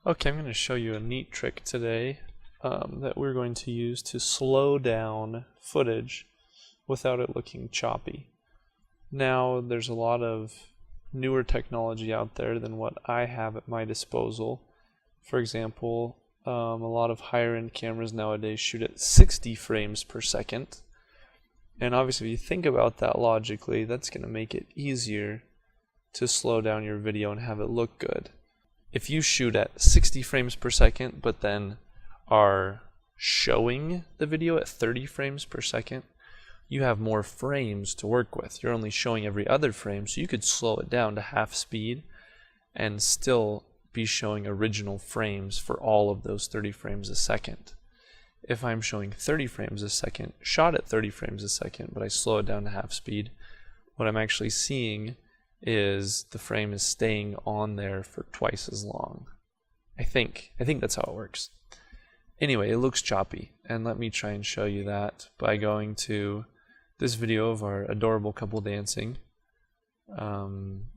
Okay, I'm going to show you a neat trick today that we're going to use to slow down footage without it looking choppy. Now, there's a lot of newer technology out there than what I have at my disposal. For example, a lot of higher-end cameras nowadays shoot at 60 frames per second. And obviously, if you think about that logically, that's going to make it easier to slow down your video and have it look good. If you shoot at 60 frames per second, but then are showing the video at 30 frames per second, you have more frames to work with. You're only showing every other frame, so you could slow it down to half speed and still be showing original frames for all of those 30 frames a second. If I'm showing 30 frames a second, shot at 30 frames a second, but I slow it down to half speed, what I'm actually seeing is the frame is staying on there for twice as long. I think that's how it works. Anyway, it looks choppy, and let me try and show you that by going to this video of our adorable couple dancing. I'm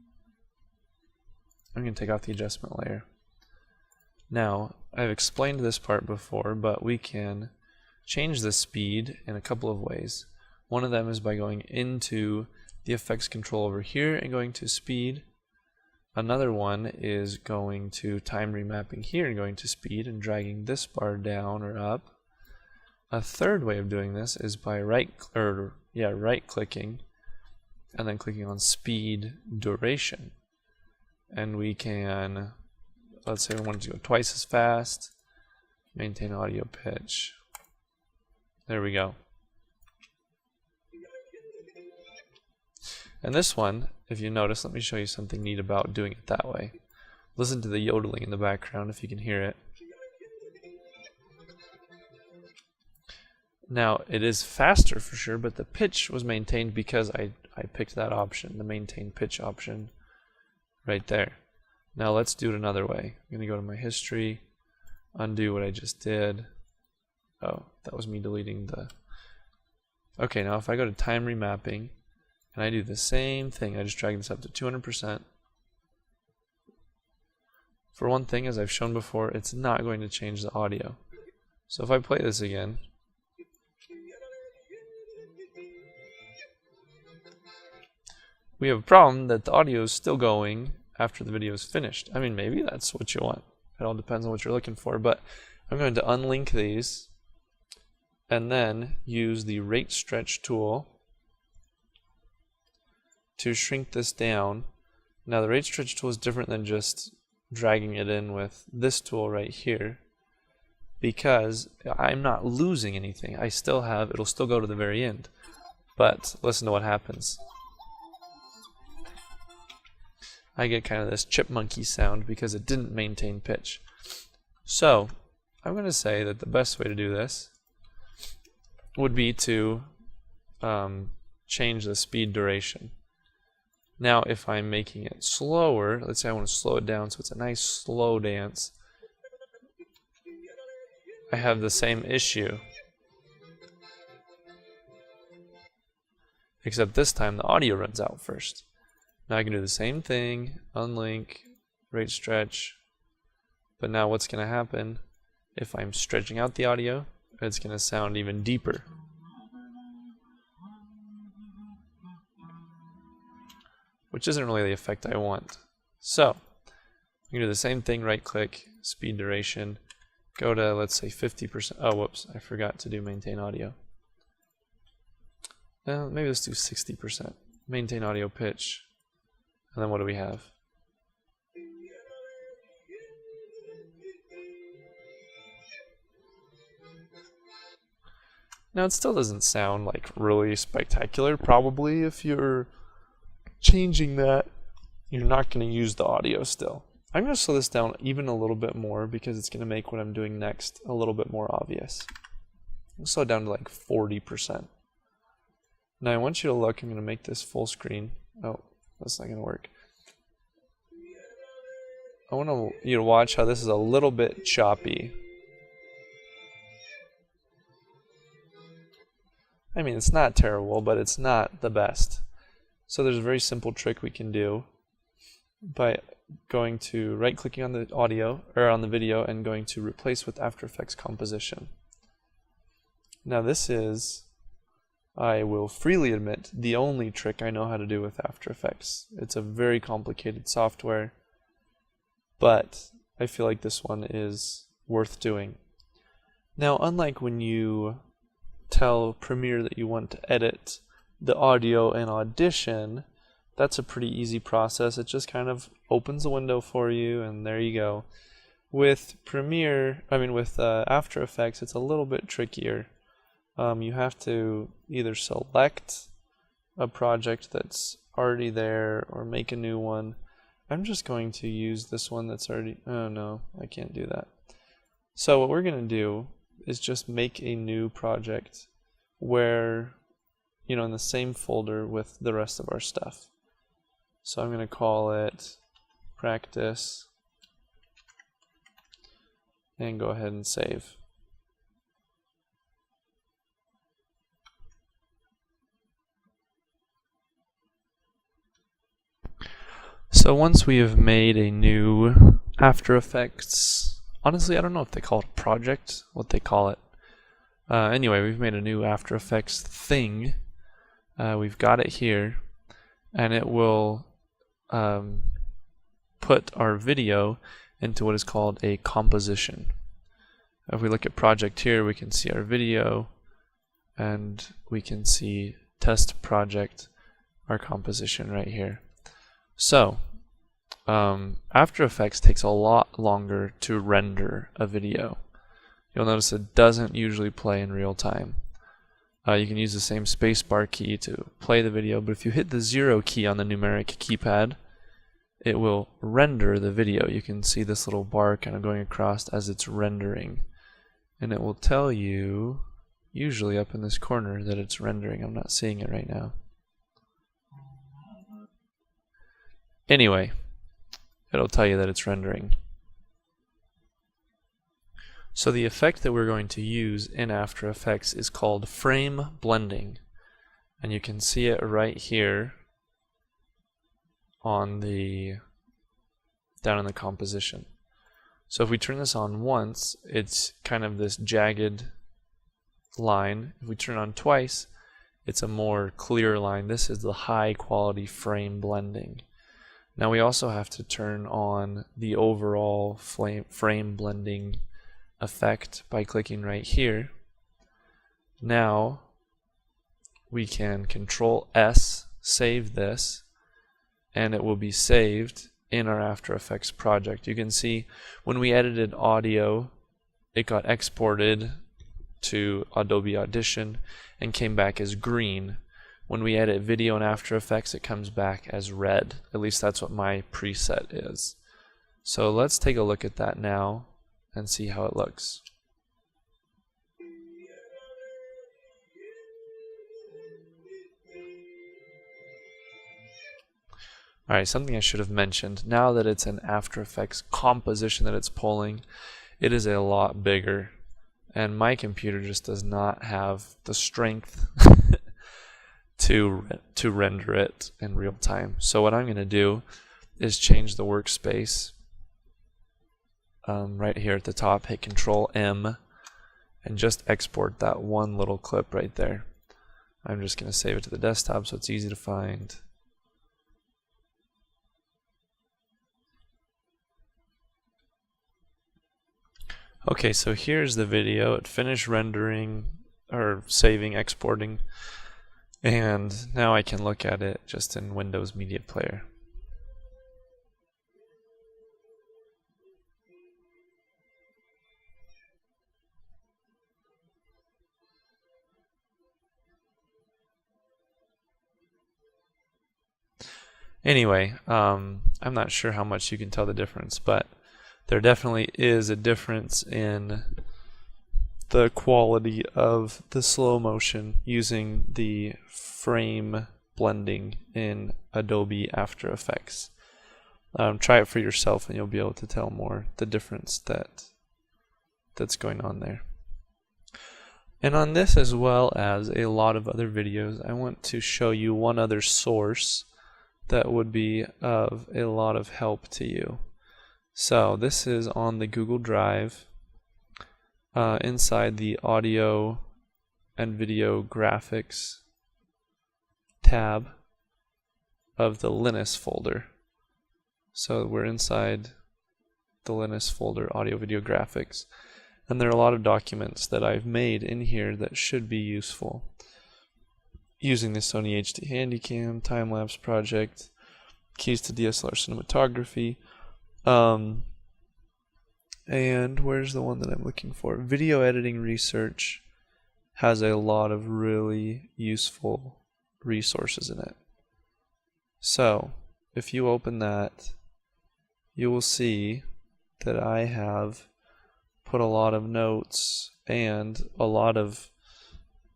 going to take off the adjustment layer. Now, I've explained this part before, but we can change the speed in a couple of ways. One of them is by going into the effects control over here and going to speed. Another one is going to time remapping here and going to speed and dragging this bar down or up. A third way of doing this is by right clicking and then clicking on speed duration. And we can, let's say we wanted to go twice as fast, maintain audio pitch. There we go. And this one, if you notice, let me show you something neat about doing it that way. Listen to the yodeling in the background if you can hear it. Now, it is faster for sure, but the pitch was maintained because I picked that option, the maintain pitch option right there. Now let's do it another way. I'm going to go to my history, undo what I just did. Oh, that was me deleting the... Okay, now if I go to time remapping, and I do the same thing, I just drag this up to 200%. For one thing, as I've shown before, it's not going to change the audio. So if I play this again, we have a problem that the audio is still going after the video is finished. I mean, maybe that's what you want. It all depends on what you're looking for, but I'm going to unlink these and then use the rate stretch tool to shrink this down. Now the rate stretch tool is different than just dragging it in with this tool right here, because I'm not losing anything. I still have, it'll still go to the very end. But listen to what happens. I get kind of this chipmunky sound because it didn't maintain pitch. So I'm going to say that the best way to do this would be to change the speed duration. Now, if I'm making it slower, let's say I want to slow it down so it's a nice slow dance, I have the same issue, except this time the audio runs out first. Now I can do the same thing, unlink, rate stretch, but now what's going to happen if I'm stretching out the audio? It's going to sound even deeper. Which isn't really the effect I want. So, I'm going to do the same thing, right click, speed duration, go to, let's say 50%. Oh, whoops, I forgot to do maintain audio. Maybe let's do 60%. Maintain audio pitch. And then what do we have? Now it still doesn't sound like really spectacular. Probably if you're changing that, you're not going to use the audio still. I'm going to slow this down even a little bit more because it's going to make what I'm doing next a little bit more obvious. I'll slow it down to like 40%. Now I want you to look, I'm going to make this full screen. Oh, that's not going to work. I want you to watch how this is a little bit choppy. I mean, it's not terrible, but it's not the best. So there's a very simple trick we can do by going to right-clicking on the audio or on the video and going to replace with After Effects composition. Now this is, I will freely admit, the only trick I know how to do with After Effects. It's a very complicated software, but I feel like this one is worth doing. Now, unlike when you tell Premiere that you want to edit the audio in Audition, that's a pretty easy process. It just kind of opens a window for you, and there you go. With After Effects, it's a little bit trickier. You have to either select a project that's already there or make a new one. I'm just going to use this one that's already, oh no, I can't do that. So what we're going to do is just make a new project where, in the same folder with the rest of our stuff. So I'm going to call it Practice and go ahead and save. So once we have made a new After Effects, honestly I don't know if they call it a project, what they call it. Anyway, we've made a new After Effects thing. We've got it here, and it will put our video into what is called a composition. If we look at project here, we can see our video, and we can see test project, our composition right here. So, After Effects takes a lot longer to render a video. You'll notice it doesn't usually play in real time. You can use the same spacebar key to play the video, but if you hit the 0 key on the numeric keypad, it will render the video. You can see this little bar kind of going across as it's rendering. And it will tell you, usually up in this corner, that it's rendering. I'm not seeing it right now. Anyway, it'll tell you that it's rendering. So the effect that we're going to use in After Effects is called frame blending. And you can see it right here on down in the composition. So if we turn this on once, it's kind of this jagged line. If we turn it on twice, it's a more clear line. This is the high quality frame blending. Now we also have to turn on the overall frame blending effect by clicking right here. Now we can Control S, save this, and it will be saved in our After Effects project. You can see when we edited audio, it got exported to Adobe Audition and came back as green. When we edit video in After Effects, it comes back as red. At least that's what my preset is. So let's take a look at that now and see how it looks. Alright, something I should have mentioned. Now that it's an After Effects composition that it's pulling, it is a lot bigger. And my computer just does not have the strength to render it in real time. So what I'm going to do is change the workspace. Right here at the top, hit Control M and just export that one little clip right there. I'm just going to save it to the desktop so it's easy to find. Okay, so here's the video. It finished rendering or saving, exporting, and now I can look at it just in Windows Media Player. Anyway, I'm not sure how much you can tell the difference, but there definitely is a difference in the quality of the slow motion using the frame blending in Adobe After Effects. Try it for yourself and you'll be able to tell more the difference that's going on there. And on this, as well as a lot of other videos, I want to show you one other source that would be of a lot of help to you. So this is on the Google Drive inside the audio and video graphics tab of the Linux folder. So we're inside the Linux folder, audio video graphics, and there are a lot of documents that I've made in here that should be useful. Using the Sony HD Handycam, time-lapse project, keys to DSLR cinematography, and where's the one that I'm looking for? Video editing research has a lot of really useful resources in it. So if you open that, you will see that I have put a lot of notes and a lot of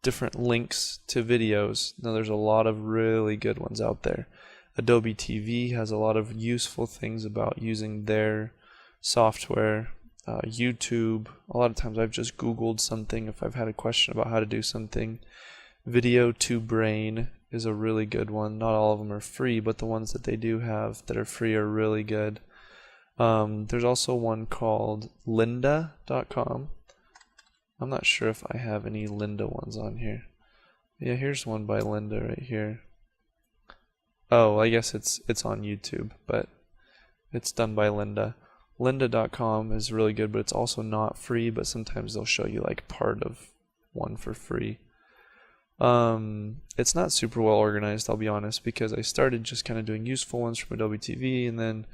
different links to videos. Now there's a lot of really good ones out there. Adobe TV has a lot of useful things about using their software. YouTube, a lot of times I've just Googled something if I've had a question about how to do something. Video to Brain is a really good one. Not all of them are free, but the ones that they do have that are free are really good. There's also one called lynda.com. I'm not sure if I have any Lynda ones on here. Yeah, here's one by Lynda right here. Oh, I guess it's on YouTube, but it's done by Lynda. Lynda.com is really good, but it's also not free, but sometimes they'll show you like part of one for free. It's not super well organized, I'll be honest, because I started just kind of doing useful ones from Adobe TV and then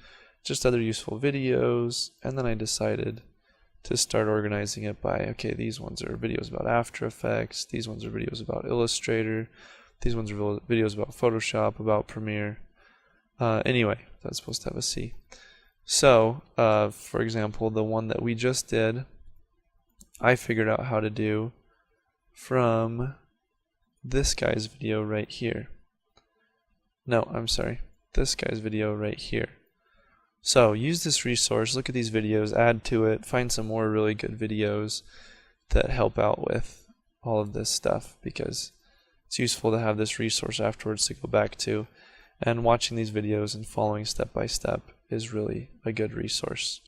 just other useful videos, and then I decided to start organizing it by, okay, these ones are videos about After Effects, these ones are videos about Illustrator, these ones are videos about Photoshop, about Premiere. Anyway, that's supposed to have a C. So, for example, the one that we just did, I figured out how to do from this guy's video right here. No, I'm sorry, this guy's video right here. So use this resource, look at these videos, add to it, find some more really good videos that help out with all of this stuff, because it's useful to have this resource afterwards to go back to, and watching these videos and following step by step is really a good resource.